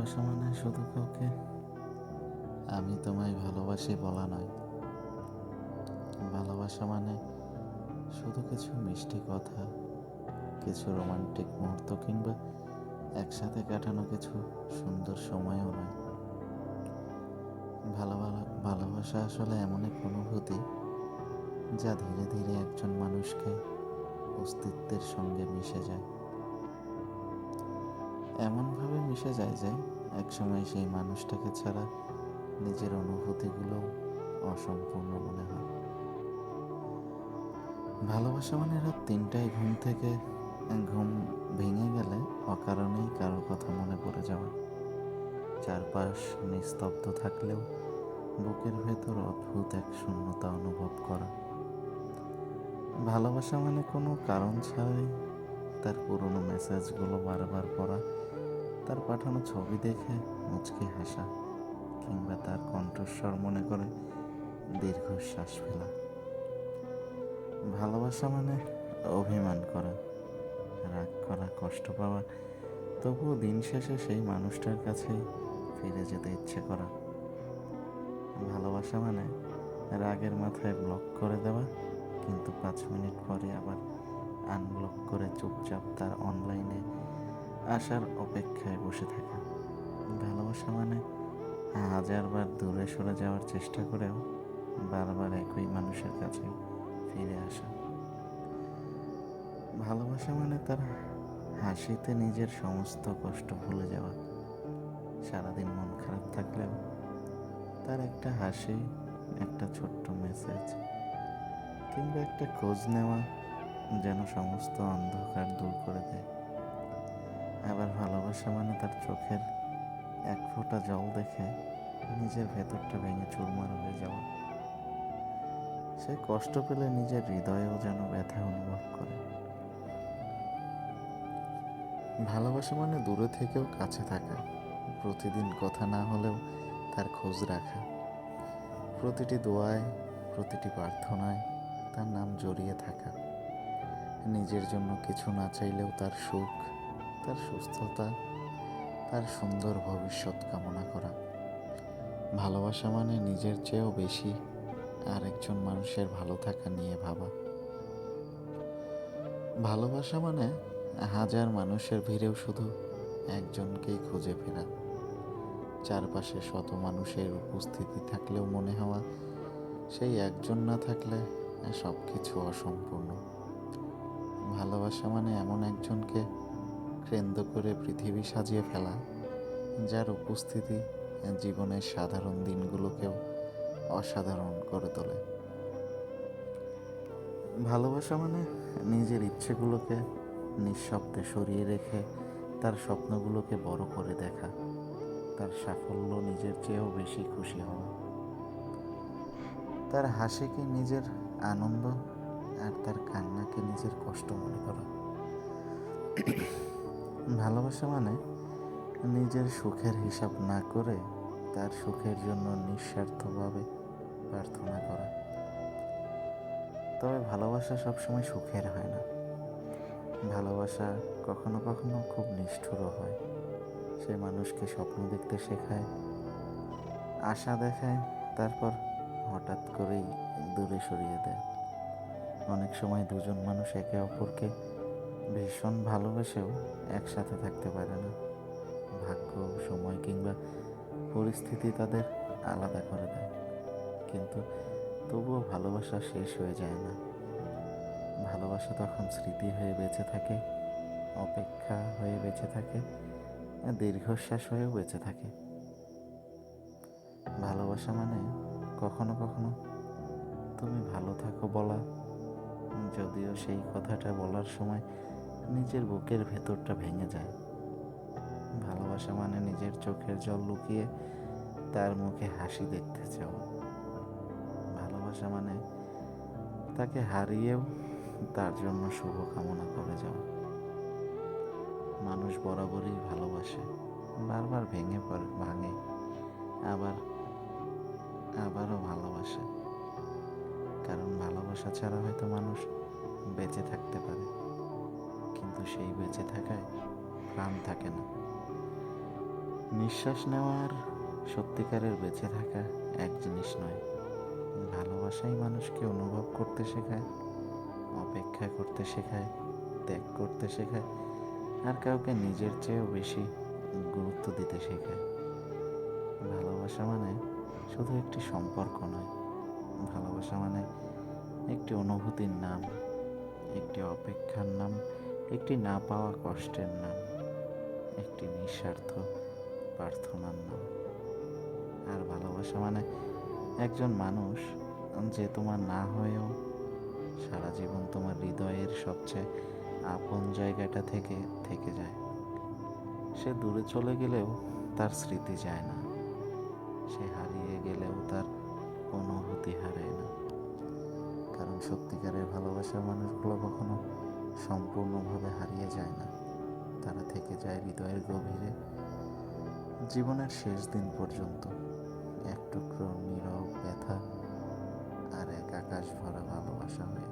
ভালোবাসা মানে শুধু কাউকে আমি তোমায় ভালোবাসি বলা নয়। ভালোবাসা মানে শুধু কিছু মিষ্টি কথা, কিছু রোমান্টিক মুহূর্ত কিংবা একসাথে কাটানো কিছু সুন্দর সময়ও নয়। ভালোবাসা আসলে এমন এক অনুভূতি যা ধীরে ধীরে একজন মানুষকে অস্তিত্বের সঙ্গে মিশে যায়। এমনভাবে মিশে যায় যে একসময় সেই মানুষটাকে ছাড়া নিজের অনুভূতিগুলো অসম্পূর্ণ মনে হয়। ভালোবাসা মানে রাত 3টায় ঘুম ভেঙে গেলে অকারণেই কারোর কথা মনে পড়ে যাওয়া, চারপাশ নিস্তব্ধ থাকলেও বুকের ভেতর অদ্ভুত এক শূন্যতা অনুভব করা। ভালোবাসা মানে কোনো কারণ ছাড়াই তার পুরনো মেসেজগুলো বারবার পড়া, তার পাঠানো ছবি দেখে মুচকি হাসা, কিংবা তার কণ্ঠস্বর মনে করে দীর্ঘশ্বাস ফেলা। ভালোবাসা মানে অভিমান করা, রাগ করা, কষ্ট পাওয়া, তবুও দিন শেষে সেই মানুষটার কাছেই ফিরে যেতে ইচ্ছে করা। ভালোবাসা মানে রাগের মাথায় ব্লক করে দেওয়া, কিন্তু 5 মিনিট পরে আবার আনব্লক করে চুপচাপ তার অনলাইনে আসার অপেক্ষায় বসে থাকা। ভালোবাসা মানে হাজারবার দূরে সরে যাওয়ার চেষ্টা করেও বারবার একই মানুষের কাছে ফিরে আসা। ভালোবাসা মানে তার হাসিতে নিজের সমস্ত কষ্ট ভুলে যাওয়া। সারাদিন মন খারাপ থাকলেও তার একটা হাসি, একটা ছোট্ট মেসেজ কিংবা একটা খোঁজ নেওয়া যেন সমস্ত অন্ধকার দূর করে দেয়। আবার ভালোবাসা মানে তার চোখের এক ফোঁটা জল দেখে নিজের ভেতরটা ভেঙে চুরমার হয়ে যাওয়া। সে কষ্ট পেলে নিজের হৃদয়েও যেন ব্যথা অনুভব করে। ভালোবাসা মানে দূরে থেকেও কাছে থাকা, প্রতিদিন কথা না হলেও তার খোঁজ রাখা, প্রতিটি দোয়ায়, প্রতিটি প্রার্থনায় তার নাম জড়িয়ে থাকা, নিজের জন্য কিছু না চাইলেও তার সুখ, তার সুস্থতা, তার সুন্দর ভবিষ্যৎ কামনা করা। ভালোবাসা মানে নিজের চেয়েও বেশি আরেকজন মানুষের ভালো থাকা নিয়ে ভাবা। ভালোবাসা মানে হাজার মানুষের ভিড়েও শুধু একজনকেই খুঁজে ফেরা, চারপাশে শত মানুষের উপস্থিতি থাকলেও মনে হওয়া সেই একজন না থাকলে সব কিছু অসম্পূর্ণ। ভালোবাসা মানে এমন একজনকে কেন্দ্র করে পৃথিবী সাজিয়ে ফেলা, যার উপস্থিতি জীবনের সাধারণ দিনগুলোকেও অসাধারণ করে তোলে। ভালোবাসা মানে নিজের ইচ্ছেগুলোকে নিঃশব্দে সরিয়ে রেখে তার স্বপ্নগুলোকে বড় করে দেখা, তার সাফল্য নিজের চেয়েও বেশি খুশি হওয়া, তার হাসিকে নিজের আনন্দ আর তার কান্নাকে নিজের কষ্ট মনে করা। ভালোবাসা মানে নিজের সুখের হিসাব না করে তার সুখের জন্য নিঃস্বার্থভাবে প্রার্থনা করা। তবে ভালোবাসা সবসময় সুখের হয় না। ভালোবাসা কখনো কখনো খুব নিষ্ঠুরও হয়। সে মানুষকে স্বপ্ন দেখতে শেখায়, আশা দেখায়, তারপর হঠাৎ করেই দূরে সরিয়ে দেয়। অনেক সময় দুজন মানুষ একে অপরকে ভীষণ ভালোবেসেও একসাথে থাকতে পারে না। ভাগ্য, সময় কিংবা পরিস্থিতি তাদের আলাদা করে দেয়, কিন্তু তবুও ভালোবাসা শেষ হয়ে যায় না। ভালোবাসা তখন স্মৃতি হয়ে বেঁচে থাকে, অপেক্ষা হয়ে বেঁচে থাকে, দীর্ঘশ্বাস হয়েও বেঁচে থাকে। ভালোবাসা মানে কখনো কখনো তুমি ভালো থাকো বলা, যদিও সেই কথাটা বলার সময় নিজের বুকের ভেতরটা ভেঙে যায়। ভালোবাসা মানে নিজের চোখের জল লুকিয়ে তার মুখে হাসি দেখতে চাও। ভালোবাসা মানে তাকে হারিয়েও তার জন্য শুভকামনা করে যাও। মানুষ বরাবরই ভালোবাসে, বারবার ভাঙে, আবারও ভালোবাসে, কারণ ভালোবাসা ছাড়া হয়তো মানুষ বেঁচে থাকতে পারে, কিন্তু সেই বেঁচে থাকায় প্রাণ থাকে না। নিঃশ্বাস নেওয়ার সত্যিকারের বেঁচে থাকা এক জিনিস নয়। ভালোবাসাই মানুষকে অনুভব করতে শেখায়, অপেক্ষা করতে শেখায়, ত্যাগ করতে শেখায়, আর কাউকে নিজের চেয়েও বেশি গুরুত্ব দিতে শেখায়। ভালোবাসা মানে শুধু একটি সম্পর্ক নয়, ভালোবাসা মানে একটি অনুভূতির নাম, একটি অপেক্ষার নাম, একটি না পাওয়া কষ্টের নাম, একটি নিঃস্বার্থ প্রার্থনার নাম। আর ভালোবাসা মানে একজন মানুষ যে তোমার না হয়েও সারা জীবন তোমার হৃদয়ের সবচেয়ে আপন জায়গাটা থেকে থেকে যায়। সে দূরে চলে গেলেও তার স্মৃতি যায় না, সে হারিয়ে গেলেও তার অনুভূতি হারায় না। কারণ সত্যিকারের ভালোবাসার মানুষগুলো কখনো সম্পূর্ণভাবে হারিয়ে যায় না, তারা থেকে যায় হৃদয়ের গভীরে, জীবনের শেষ দিন পর্যন্ত। এক টুকরো নীরব ব্যথা আর এক আকাশ ভরা ভালোবাসা হয়ে।